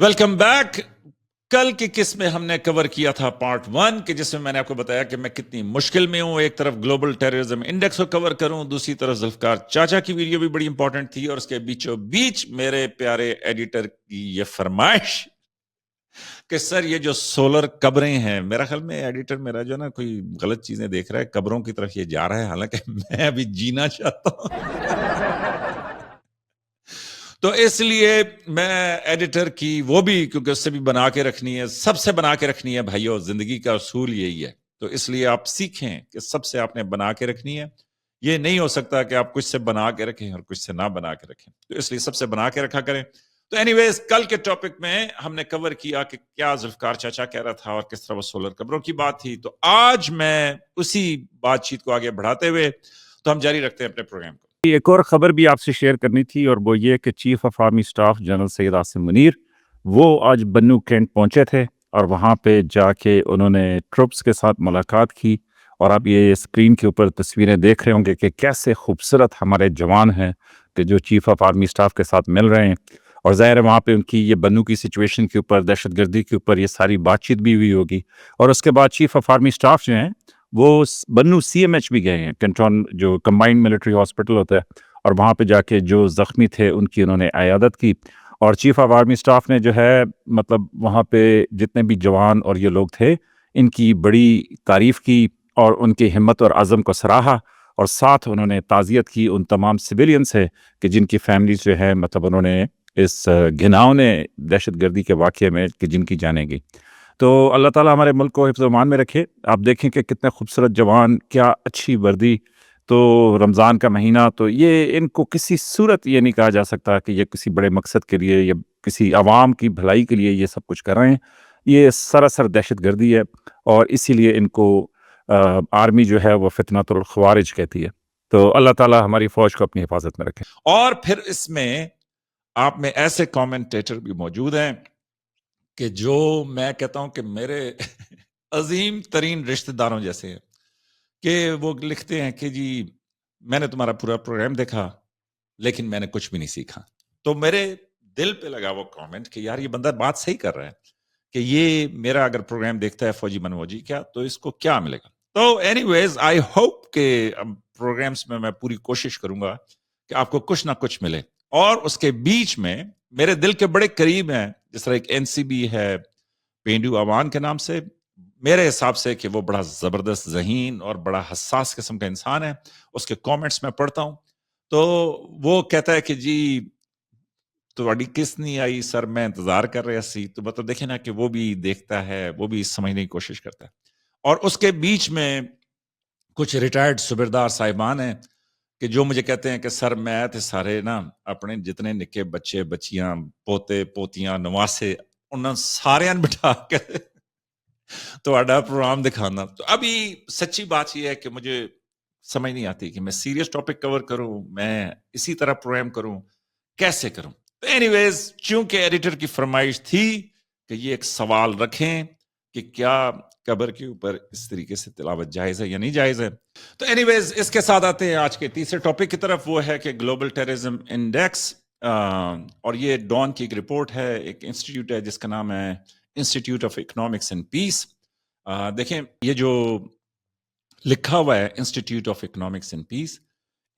Welcome back. کل کی قسط میں ہم نے کور کیا تھا پارٹ 1 کہ جس میں میں نے آپ کو بتایا کہ میں کتنی مشکل میں ہوں. ایک طرف گلوبل ٹیررزم انڈیکس کو کور کروں, دوسری طرف ذوالفقار چاچا کی ویڈیو بھی بڑی امپورٹنٹ تھی, اور اس کے بیچوں بیچ میرے پیارے ایڈیٹر کی یہ فرمائش کہ سر یہ جو سولر قبریں ہیں, میرا خیال میں ایڈیٹر میرا جو نا کوئی غلط چیزیں دیکھ رہا ہے, قبروں کی طرف یہ جا رہا ہے, حالانکہ میں ابھی جینا چاہتا ہوں. تو اس لیے میں ایڈیٹر کی وہ بھی, کیونکہ اس سے بھی بنا کے رکھنی ہے, سب سے بنا کے رکھنی ہے بھائیو, زندگی کا اصول یہی ہے. تو اس لیے آپ سیکھیں کہ سب سے آپ نے بنا کے رکھنی ہے. یہ نہیں ہو سکتا کہ آپ کچھ سے بنا کے رکھیں اور کچھ سے نہ بنا کے رکھیں, تو اس لیے سب سے بنا کے رکھا کریں. تو اینی ویز کل کے ٹاپک میں ہم نے کور کیا کہ کیا ذوالفقار چاچا کہہ رہا تھا اور کس طرح وہ سولر قبروں کی بات تھی. تو آج میں اسی بات چیت کو آگے بڑھاتے ہوئے تو ہم جاری رکھتے ہیں اپنے پروگرام کو. ایک اور خبر بھی آپ سے شیئر کرنی تھی, اور وہ یہ کہ chief of army staff general Syed Asim Munir وہ آج بنو کینٹ پہنچے تھے, اور وہاں پہ جا کے انہوں نے ٹروپس کے ساتھ ملاقات کی. اور آپ یہ اسکرین کے اوپر تصویریں دیکھ رہے ہوں گے کہ کیسے خوبصورت ہمارے جوان ہیں کہ جو چیف آف آرمی سٹاف کے ساتھ مل رہے ہیں. اور ظاہر ہے وہاں پہ ان کی یہ بنو کی سچویشن کے اوپر, دہشت گردی کے اوپر یہ ساری بات چیت بھی ہوئی ہوگی. اور اس کے بعد چیف آف آرمی سٹاف جو ہیں وہ بنو سی ایم ایچ بھی گئے ہیں, کنٹرول جو کمبائنڈ ملٹری ہاسپٹل ہوتا ہے, اور وہاں پہ جا کے جو زخمی تھے ان کی انہوں نے عیادت کی. اور چیف آف آرمی سٹاف نے جو ہے مطلب وہاں پہ جتنے بھی جوان اور یہ لوگ تھے ان کی بڑی تعریف کی اور ان کی ہمت اور عزم کو سراہا, اور ساتھ انہوں نے تعزیت کی ان تمام سویلین سے کہ جن کی فیملیز جو ہے مطلب انہوں نے اس گھناؤنے دہشت گردی کے واقعے میں کہ جن کی جانیں گی. تو اللہ تعالیٰ ہمارے ملک کو حفظ و امان میں رکھے. آپ دیکھیں کہ کتنے خوبصورت جوان, کیا اچھی وردی. تو رمضان کا مہینہ, تو یہ ان کو کسی صورت یہ نہیں کہا جا سکتا کہ یہ کسی بڑے مقصد کے لیے یا کسی عوام کی بھلائی کے لیے یہ سب کچھ کر رہے ہیں. یہ سراسر دہشت گردی ہے, اور اسی لیے ان کو آرمی جو ہے وہ فتنۃ الخوارج کہتی ہے. تو اللہ تعالیٰ ہماری فوج کو اپنی حفاظت میں رکھے. اور پھر اس میں آپ میں ایسے کامنٹیٹر بھی موجود ہیں کہ جو میں کہتا ہوں کہ میرے عظیم ترین رشتہ داروں جیسے ہیں, کہ وہ لکھتے ہیں کہ جی میں نے تمہارا پورا پروگرام دیکھا لیکن میں نے کچھ بھی نہیں سیکھا. تو میرے دل پہ لگا وہ کامنٹ کہ یار یہ بندہ بات صحیح کر رہا ہے کہ یہ میرا اگر پروگرام دیکھتا ہے فوجی منوجی کیا, تو اس کو کیا ملے گا. تو اینی ویز آئی ہوپ کہ پروگرامس میں پوری کوشش کروں گا کہ آپ کو کچھ نہ کچھ ملے. اور اس کے بیچ میں میرے دل کے بڑے قریب ہیں, جس طرح ایک این سی بی ہے پینڈو اوان کے نام سے, میرے حساب سے کہ وہ بڑا زبردست ذہین اور بڑا حساس قسم کا انسان ہے. اس کے کامنٹس میں پڑھتا ہوں تو وہ کہتا ہے کہ جی تھوڑی کس نہیں آئی سر, میں انتظار کر رہا سی. تو مطلب دیکھیں نا کہ وہ بھی دیکھتا ہے, وہ بھی سمجھنے کی کوشش کرتا ہے. اور اس کے بیچ میں کچھ ریٹائرڈ صوبیدار صاحبان ہیں کہ جو مجھے کہتے ہیں کہ سر میں تے سارے نا اپنے جتنے نکے بچے بچیاں پوتے پوتیاں نواسے انہاں سارے بٹھا کے تہاڈا پروگرام دکھانا. تو ابھی سچی بات یہ ہے کہ مجھے سمجھ نہیں آتی کہ میں سیریس ٹاپک کور کروں, میں اسی طرح پروگرام کروں, کیسے کروں. تو اینی ویز چونکہ ایڈیٹر کی فرمائش تھی کہ یہ ایک سوال رکھیں کہ کیا قبر کے اوپر اس طریقے سے تلاوت جائز ہے یا نہیں جائز ہے. تو اینی ویز اس کے ساتھ آتے ہیں آج کے تیسرے ٹاپک کی طرف, وہ ہے کہ گلوبل ٹیررزم انڈیکس. اور یہ ڈان کی ایک رپورٹ ہے, ایک انسٹیٹیوٹ ہے جس کا نام ہے institute of economics and peace. دیکھیں یہ جو لکھا ہوا ہے institute of economics and peace,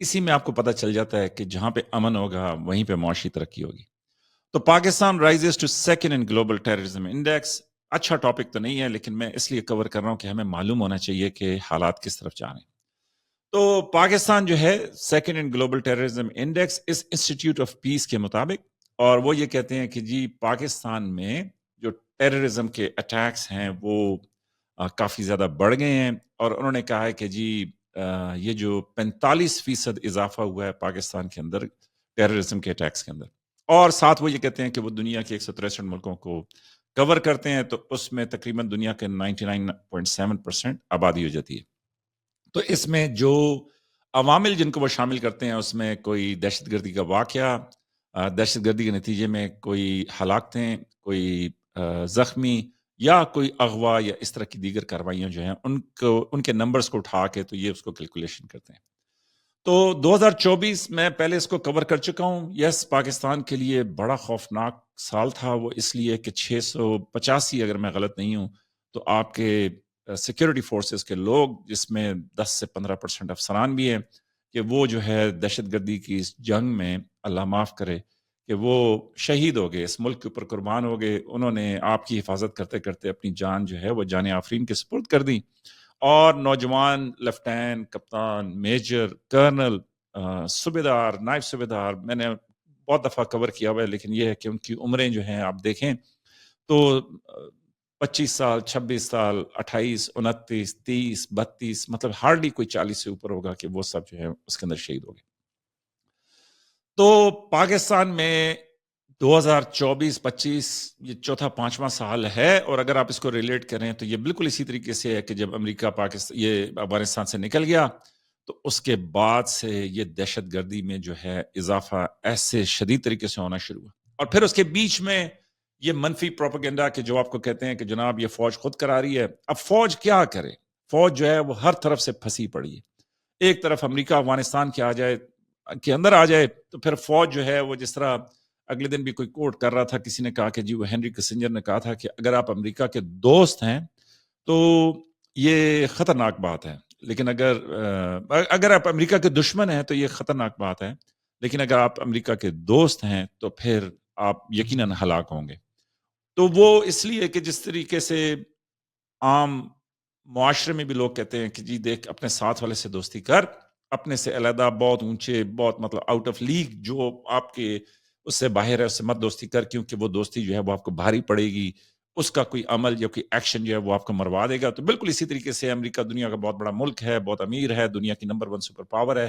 اسی میں آپ کو پتہ چل جاتا ہے کہ جہاں پہ امن ہوگا وہیں پہ معاشی ترقی ہوگی. تو Pakistan rises to second in global terrorism index. اچھا ٹاپک تو نہیں ہے لیکن میں اس لیے کور کر رہا ہوں کہ ہمیں معلوم ہونا چاہیے کہ حالات کس طرف جا رہے ہیں. تو پاکستان جو ہے second in global terrorism index اس انسٹیٹیوٹ آف پیس کے مطابق, اور وہ یہ کہتے ہیں کہ جی پاکستان میں جو ٹیررزم کے اٹیکس ہیں وہ کافی زیادہ بڑھ گئے ہیں. اور انہوں نے کہا ہے کہ جی یہ جو 45% اضافہ ہوا ہے پاکستان کے اندر ٹیررزم کے اٹیکس کے اندر, اور ساتھ وہ یہ کہتے ہیں کہ وہ دنیا کے 163 ملکوں کو کور کرتے ہیں, تو اس میں تقریباً دنیا کے 99.7% آبادی ہو جاتی ہے. تو اس میں جو عوامل جن کو وہ شامل کرتے ہیں اس میں کوئی دہشت گردی کا واقعہ, دہشت گردی کے نتیجے میں کوئی ہلاکتیں, کوئی زخمی, یا کوئی اغوا یا اس طرح کی دیگر کارروائیاں جو ہیں ان کے نمبرز کو اٹھا کے تو یہ اس کو کیلکولیشن کرتے ہیں. تو 2024 میں پہلے اس کو کور کر چکا ہوں. یس پاکستان کے لیے بڑا خوفناک سال تھا. وہ اس لیے کہ 685 اگر میں غلط نہیں ہوں تو آپ کے سیکیورٹی فورسز کے لوگ جس میں 10 سے 15% افسران بھی ہیں کہ وہ جو ہے دہشت گردی کی اس جنگ میں اللہ معاف کرے کہ وہ شہید ہو گئے, اس ملک کے اوپر قربان ہو گئے. انہوں نے آپ کی حفاظت کرتے کرتے اپنی جان جو ہے وہ جان آفرین کے سپرد کر دی. اور نوجوان لیفٹیننٹ, کپتان, میجر, کرنل, صوبیدار, نائب صوبیدار میں نے بہت دفعہ کور کیا ہوا ہے, لیکن یہ ہے کہ ان کی عمریں جو ہیں آپ دیکھیں تو 25 سال, 26 سال, 28, 29, 30, 32, مطلب ہارڈلی کوئی 40 سے اوپر ہوگا کہ وہ سب جو ہے اس کے اندر شہید ہو گئے. تو پاکستان میں 2024-25 یہ چوتھا پانچواں سال ہے, اور اگر آپ اس کو ریلیٹ کریں تو یہ بالکل اسی طریقے سے ہے کہ جب امریکہ پاکستان یہ افغانستان سے نکل گیا تو اس کے بعد سے یہ دہشت گردی میں جو ہے اضافہ ایسے شدید طریقے سے ہونا شروع ہوا. اور پھر اس کے بیچ میں یہ منفی پروپیگنڈا کہ جو آپ کو کہتے ہیں کہ جناب یہ فوج خود کرا رہی ہے. اب فوج کیا کرے؟ فوج جو ہے وہ ہر طرف سے پھنسی پڑی ہے. ایک طرف امریکہ افغانستان کے اندر آ جائے تو پھر فوج جو ہے وہ جس طرح اگلے دن بھی کوئی کوٹ کر رہا تھا, کسی نے کہا کہ جی وہ ہنری کسنجر نے کہا تھا کہ اگر آپ امریکہ کے دوست ہیں تو یہ خطرناک بات ہے, لیکن اگر آپ امریکہ کے دشمن ہیں تو یہ خطرناک بات ہے, لیکن اگر آپ امریکہ کے دوست ہیں تو پھر آپ یقیناً ہلاک ہوں گے. تو وہ اس لیے کہ جس طریقے سے عام معاشرے میں بھی لوگ کہتے ہیں کہ جی دیکھ اپنے ساتھ والے سے دوستی کر, اپنے سے علیحدہ بہت اونچے بہت مطلب آؤٹ آف لیگ جو آپ کے اس سے باہر ہے اس سے مت دوستی کر, کیونکہ وہ دوستی جو ہے وہ آپ کو بھاری پڑے گی, اس کا کوئی عمل یا کوئی ایکشن جو ہے وہ آپ کو مروا دے گا. تو بالکل اسی طریقے سے امریکہ دنیا کا بہت بڑا ملک ہے, بہت امیر ہے, دنیا کی نمبر 1 سپر پاور ہے,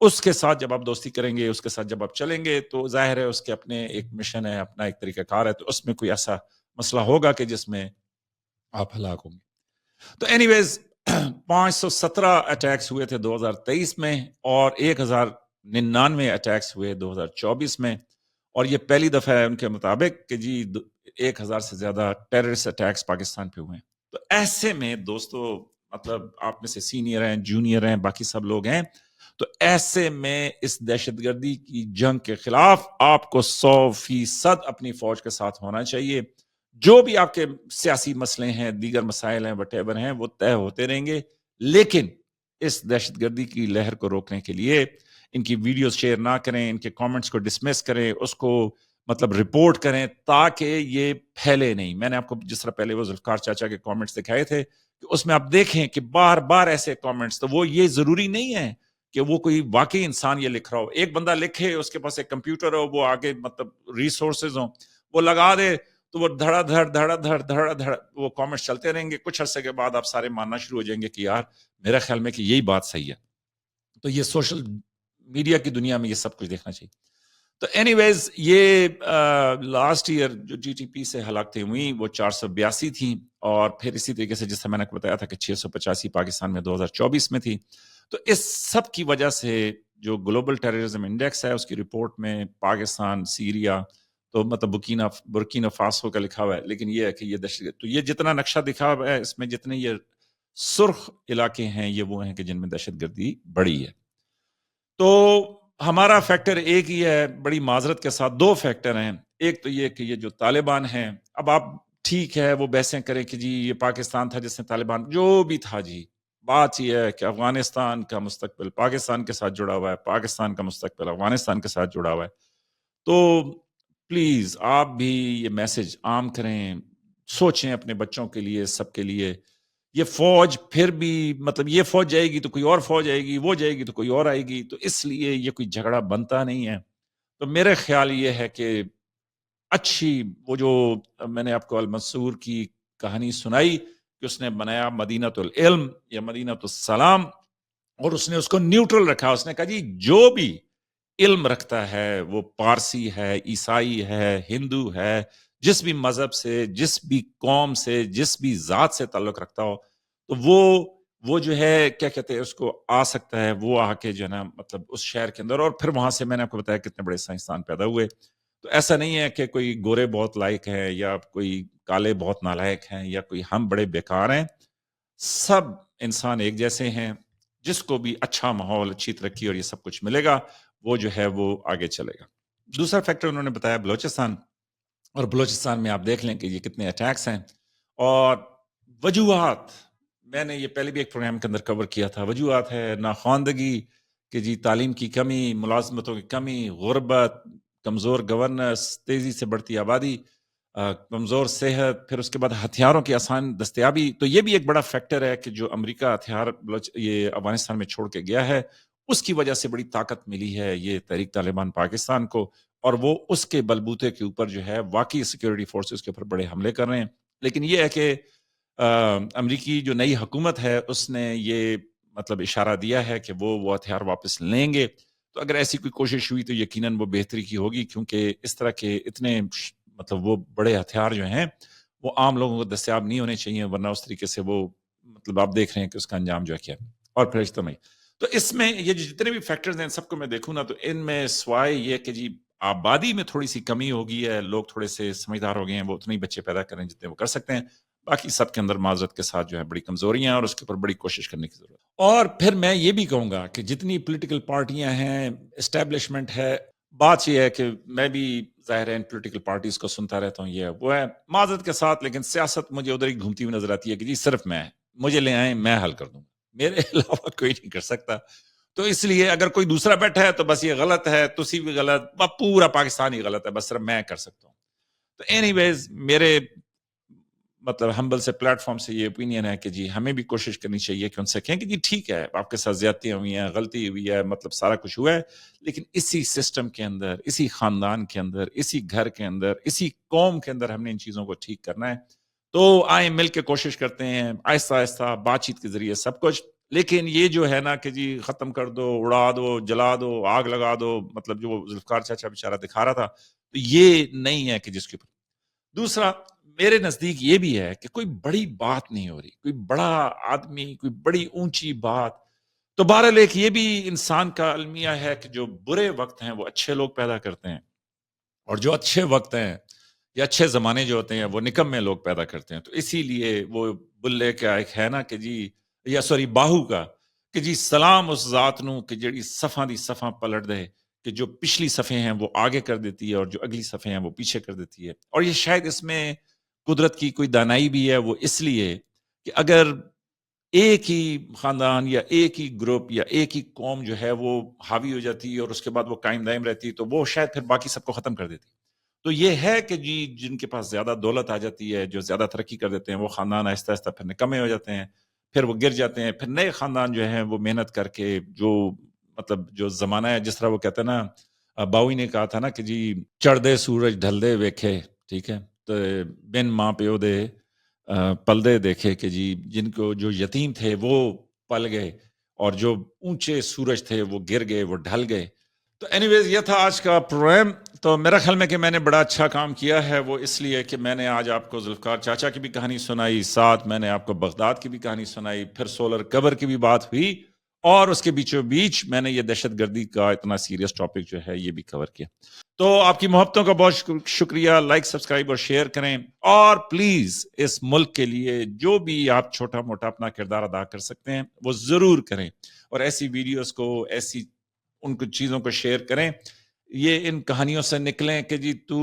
اس کے ساتھ جب آپ دوستی کریں گے, اس کے ساتھ جب آپ چلیں گے تو ظاہر ہے اس کے اپنے ایک مشن ہے, اپنا ایک طریقہ کار ہے, تو اس میں کوئی ایسا مسئلہ ہوگا کہ جس میں آپ ہلاک ہوں گے. تو اینی ویز 517 اٹیکس ہوئے تھے 2023 میں اور 1099 اٹیکس ہوئے 2024 میں, اور یہ پہلی دفعہ ہے ان کے مطابق کہ جی 1000 سے زیادہ ٹیررسٹ اٹیکس پاکستان پہ ہوئے ہیں. تو ایسے میں دوستو مطلب آپ میں سے سینئر ہیں, جونیئر ہیں, باقی سب لوگ ہیں, تو ایسے میں اس دہشت گردی کی جنگ کے خلاف آپ کو 100% اپنی فوج کے ساتھ ہونا چاہیے. جو بھی آپ کے سیاسی مسئلے ہیں, دیگر مسائل ہیں, وٹ ایور ہیں, وہ طے ہوتے رہیں گے, لیکن اس دہشت گردی کی لہر کو روکنے کے لیے ان کی ویڈیوز شیئر نہ کریں, ان کے کامنٹس کو ڈسمس کریں, اس کو مطلب رپورٹ کریں تاکہ یہ پھیلے نہیں. میں نے آپ کو جس طرح پہلے وہ ذوالفقار چاچا کے کامنٹس دکھائے تھے کہ اس میں آپ دیکھیں کہ بار بار ایسے کامنٹس, تو وہ یہ ضروری نہیں ہے کہ وہ کوئی واقعی انسان یہ لکھ رہا ہو. ایک بندہ لکھے, اس کے پاس ایک کمپیوٹر ہو, وہ آگے مطلب ریسورسز ہوں, وہ لگا دے تو وہ دھڑا دھڑ وہ کامنٹس چلتے رہیں گے. کچھ عرصے کے بعد آپ سارے ماننا شروع ہو جائیں گے کہ یار میرا خیال میں کہ یہی بات صحیح ہے. تو یہ سوشل میڈیا کی دنیا میں یہ سب کچھ دیکھنا چاہیے. تو اینی ویز یہ لاسٹ ایئر جو جی ٹی پی سے ہلاکتیں ہوئیں وہ 482 تھیں, اور پھر اسی طریقے سے جس طرح میں نے بتایا تھا کہ 685 پاکستان میں 2024 میں تھی. تو اس سب کی وجہ سے جو گلوبل ٹیررزم انڈیکس ہے اس کی رپورٹ میں پاکستان, سیریا, تو مطلب برکینا فاسو کا لکھا ہوا ہے, لیکن یہ ہے کہ یہ دہشت, تو یہ جتنا نقشہ دکھا ہوا ہے اس میں جتنے یہ سرخ علاقے ہیں یہ وہ ہیں کہ جن میں دہشت گردی بڑی ہے. تو ہمارا فیکٹر ایک ہی ہے, بڑی معذرت کے ساتھ 2 فیکٹر ہیں. ایک تو یہ کہ یہ جو طالبان ہیں, اب آپ ٹھیک ہے وہ بحثیں کریں کہ جی یہ پاکستان تھا جس نے طالبان, جو بھی تھا جی, بات یہ ہے کہ افغانستان کا مستقبل پاکستان کے ساتھ جڑا ہوا ہے, پاکستان کا مستقبل افغانستان کے ساتھ جڑا ہوا ہے. تو پلیز آپ بھی یہ میسج عام کریں, سوچیں اپنے بچوں کے لیے, سب کے لیے. یہ فوج پھر بھی مطلب یہ فوج جائے گی تو کوئی اور فوج آئے گی, وہ جائے گی تو کوئی اور آئے گی, تو اس لیے یہ کوئی جھگڑا بنتا نہیں ہے. تو میرے خیال یہ ہے کہ اچھی وہ جو میں نے آپ کو المنصور کی کہانی سنائی کہ اس نے بنایا مدینۃ العلم یا مدینۃ السلام, اور اس نے اس کو نیوٹرل رکھا. اس نے کہا جی جو بھی علم رکھتا ہے وہ پارسی ہے, عیسائی ہے, ہندو ہے, جس بھی مذہب سے, جس بھی قوم سے, جس بھی ذات سے تعلق رکھتا ہو, تو وہ جو ہے کیا کہتے ہیں اس کو آ سکتا ہے, وہ آ کے جو ہے نا مطلب اس شہر کے اندر, اور پھر وہاں سے میں نے آپ کو بتایا کتنے بڑے سائنسدان پیدا ہوئے. تو ایسا نہیں ہے کہ کوئی گورے بہت لائق ہیں یا کوئی کالے بہت نالائق ہیں یا کوئی ہم بڑے بیکار ہیں. سب انسان ایک جیسے ہیں. جس کو بھی اچھا ماحول، اچھی ترقی اور یہ سب کچھ ملے گا، وہ جو ہے وہ آگے چلے گا۔ دوسرا فیکٹر انہوں نے بتایا بلوچستان، اور بلوچستان میں آپ دیکھ لیں کہ یہ کتنے اٹیکس ہیں اور وجوہات، میں نے یہ پہلے بھی ایک پروگرام کے اندر کور کیا تھا، وجوہات ہے ناخواندگی کہ جی تعلیم کی کمی، ملازمتوں کی کمی، غربت، کمزور گورننس، تیزی سے بڑھتی آبادی، کمزور صحت، پھر اس کے بعد ہتھیاروں کی آسان دستیابی۔ تو یہ بھی ایک بڑا فیکٹر ہے کہ جو امریکہ ہتھیار یہ افغانستان میں چھوڑ کے گیا ہے، اس کی وجہ سے بڑی طاقت ملی ہے یہ تحریک طالبان پاکستان کو، اور وہ اس کے بلبوتے کے اوپر جو ہے واقعی سیکیورٹی فورسز کے اوپر بڑے حملے کر رہے ہیں۔ لیکن یہ ہے کہ امریکی جو نئی حکومت ہے اس نے یہ مطلب اشارہ دیا ہے کہ وہ ہتھیار واپس لیں گے، تو اگر ایسی کوئی کوشش ہوئی تو یقیناً وہ بہتری کی ہوگی، کیونکہ اس طرح کے اتنے مطلب وہ بڑے ہتھیار جو ہیں وہ عام لوگوں کو دستیاب نہیں ہونے چاہیے، ورنہ اس طریقے سے وہ مطلب آپ دیکھ رہے ہیں کہ اس کا انجام جو ہے کیا ہے۔ اور پھر اجتماعی، تو اس میں یہ جتنے بھی فیکٹرز ہیں سب کو میں دیکھوں نا، تو ان میں سوائے یہ کہ جی آبادی میں تھوڑی سی کمی ہو گئی ہے، لوگ تھوڑے سے سمجھدار ہو گئے ہیں، وہ اتنے ہی بچے پیدا کریں جتنے وہ کر سکتے ہیں، باقی سب کے اندر معذرت کے ساتھ جو ہے بڑی کمزوریاں ہیں اور اس کے اوپر بڑی کوشش کرنے کی ضرورت ہے۔ اور پھر میں یہ بھی کہوں گا کہ جتنی پولیٹیکل پارٹیاں ہیں، اسٹیبلشمنٹ ہے، بات یہ ہے کہ میں بھی ظاہر ہے ان پولیٹیکل پارٹیز کو سنتا رہتا ہوں، یہ وہ ہے معذرت کے ساتھ، لیکن سیاست مجھے ادھر ہی گھومتی ہوئی نظر آتی ہے کہ جی صرف میں، مجھے لے آئیں میں حل کر دوں، میرے علاوہ کوئی نہیں کر سکتا، تو اس لیے اگر کوئی دوسرا بیٹھا ہے تو بس یہ غلط ہے، تسی بھی غلط، پورا پاکستان ہی غلط ہے، بس صرف میں کر سکتا ہوں۔ تو اینی ویز میرے مطلب ہمبل سے پلیٹ فارم سے یہ اپینین ہے کہ جی ہمیں بھی کوشش کرنی چاہیے کہ ان سے کہیں کہ جی ٹھیک ہے آپ کے ساتھ زیادتیاں ہوئی ہیں، غلطی ہوئی ہے، مطلب سارا کچھ ہوا ہے، لیکن اسی سسٹم کے اندر، اسی خاندان کے اندر، اسی گھر کے اندر، اسی قوم کے اندر ہم نے ان چیزوں کو ٹھیک کرنا ہے۔ تو آئیں مل کے کوشش کرتے ہیں آہستہ آہستہ بات چیت کے ذریعے سب کچھ، لیکن یہ جو ہے نا کہ جی ختم کر دو، اڑا دو، جلا دو، آگ لگا دو، مطلب جو ذوالفقار چاچا بیچارہ دکھا رہا تھا، تو یہ نہیں ہے کہ جس کے اوپر۔ دوسرا میرے نزدیک یہ بھی ہے کہ کوئی بڑی بات نہیں ہو رہی، کوئی بڑا آدمی، کوئی بڑی اونچی بات، تو بہرحال ایک یہ بھی انسان کا المیہ ہے کہ جو برے وقت ہیں وہ اچھے لوگ پیدا کرتے ہیں، اور جو اچھے وقت ہیں یا اچھے زمانے جو ہوتے ہیں وہ نکمے لوگ پیدا کرتے ہیں۔ تو اسی لیے وہ بلے کا ایک ہے نا کہ جی، یا سوری باہو کا، کہ جی سلام اس ذات نو کہ جڑی صفاں دی صفاں پلٹ دے، کہ جو پچھلی صفحے ہیں وہ آگے کر دیتی ہے اور جو اگلی صفحے ہیں وہ پیچھے کر دیتی ہے۔ اور یہ شاید اس میں قدرت کی کوئی دانائی بھی ہے، وہ اس لیے کہ اگر ایک ہی خاندان یا ایک ہی گروپ یا ایک ہی قوم جو ہے وہ حاوی ہو جاتی ہے اور اس کے بعد وہ قائم دائم رہتی ہے، تو وہ شاید پھر باقی سب کو ختم کر دیتی ہے۔ تو یہ ہے کہ جی جن کے پاس زیادہ دولت آ جاتی ہے، جو زیادہ ترقی کر دیتے ہیں، وہ خاندان آہستہ آہستہ پھر نکمے ہو جاتے ہیں، پھر وہ گر جاتے ہیں، پھر نئے خاندان جو ہیں وہ محنت کر کے جو مطلب جو زمانہ ہے، جس طرح وہ کہتے ہیں نا، باوی نے کہا تھا نا کہ جی چڑھ دے سورج ڈھل دے ویکھے، ٹھیک ہے، تو بن ماں پیو دے پلدے دیکھے، کہ جی جن کو جو یتیم تھے وہ پل گئے اور جو اونچے سورج تھے وہ گر گئے، وہ ڈھل گئے۔ تو اینی ویز یہ تھا آج کا پروگرام۔ تو میرا خیال میں کہ میں نے بڑا اچھا کام کیا ہے، وہ اس لیے کہ میں نے آج آپ کو ذوالفقار چاچا کی بھی کہانی سنائی، ساتھ میں نے آپ کو بغداد کی بھی کہانی سنائی، پھر سولر کور کی بھی بات ہوئی، اور اس کے بیچوں بیچ میں نے یہ دہشت گردی کا اتنا سیریس ٹاپک جو ہے یہ بھی کور کیا۔ تو آپ کی محبتوں کا بہت شکریہ، لائک، سبسکرائب اور شیئر کریں، اور پلیز اس ملک کے لیے جو بھی آپ چھوٹا موٹا اپنا کردار ادا کر سکتے ہیں وہ ضرور کریں، اور ایسی ویڈیوز کو، ایسی ان کو چیزوں کو شیئر کریں۔ یہ ان کہانیوں سے نکلیں کہ جی تو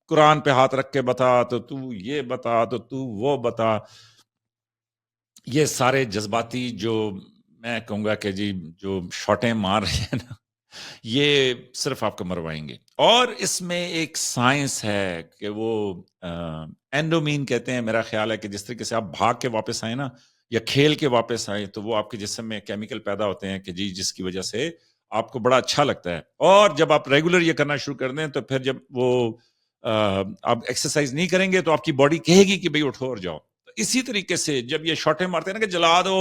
قرآن پہ ہاتھ رکھ کے بتا، تو یہ بتا، تو وہ بتا، یہ سارے جذباتی جو میں کہوں گا کہ جی جو شاٹیں مار رہے ہیں نا، یہ صرف آپ کو مروائیں گے۔ اور اس میں ایک سائنس ہے کہ وہ اینڈومین کہتے ہیں، میرا خیال ہے کہ جس طریقے سے آپ بھاگ کے واپس آئیں نا، یا کھیل کے واپس آئیں، تو وہ آپ کے جسم میں کیمیکل پیدا ہوتے ہیں کہ جی جس کی وجہ سے آپ کو بڑا اچھا لگتا ہے۔ اور جب آپ ریگولر یہ کرنا شروع کر دیں تو پھر جب وہ آپ ایکسرسائز نہیں کریں گے تو آپ کی باڈی کہے گی کہ بھئی اٹھو اور جاؤ۔ تو اسی طریقے سے جب یہ شاٹیں مارتے ہیں نا کہ جلا دو،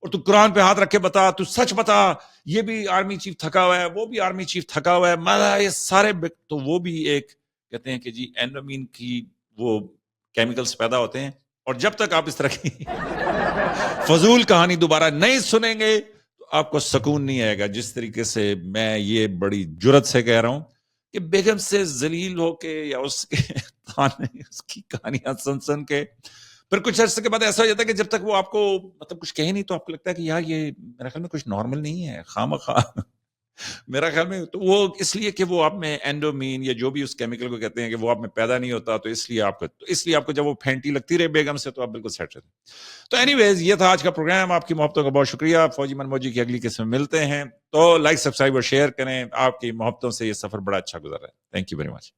اور تو قرآن پہ ہاتھ رکھ کے بتا، تو سچ بتا، یہ بھی آرمی چیف تھکا ہوا ہے، وہ بھی آرمی چیف تھکا ہوا ہے، یہ سارے تو وہ بھی ایک کہتے ہیں کہ جی اینڈومین کی وہ کیمیکلز پیدا ہوتے ہیں۔ اور جب تک آپ اس طرح کی فضول کہانی دوبارہ نہیں سنیں گے تو آپ کو سکون نہیں آئے گا۔ جس طریقے سے میں یہ بڑی جرت سے کہہ رہا ہوں کہ بیگم سے ذلیل ہو کے یا اس کے اس کی کہانیاں سن کے پھر کچھ عرصے کے بعد ایسا ہو جاتا ہے کہ جب تک وہ آپ کو مطلب کچھ کہے نہیں تو آپ کو لگتا ہے کہ یار یہ میرا خیال میں کچھ نارمل نہیں ہے، خواہ میرا خیال میں تو وہ اس لیے کہ وہ آپ میں اینڈومین یا جو بھی اس کیمیکل کو کہتے ہیں کہ وہ آپ میں پیدا نہیں ہوتا، تو اس لیے آپ کو جب وہ پھینٹی لگتی رہے بیگم سے تو آپ بالکل سیٹ رہتے. تو اینی ویز یہ تھا آج کا پروگرام. آپ کی محبتوں کا بہت شکریہ. فوجی منموجی کی اگلی قسم میں ملتے ہیں. تو لائک سبسکرائب اور شیئر کریں. آپ کی محبتوں سے یہ سفر بڑا اچھا گزر رہا ہے. Thank you very much.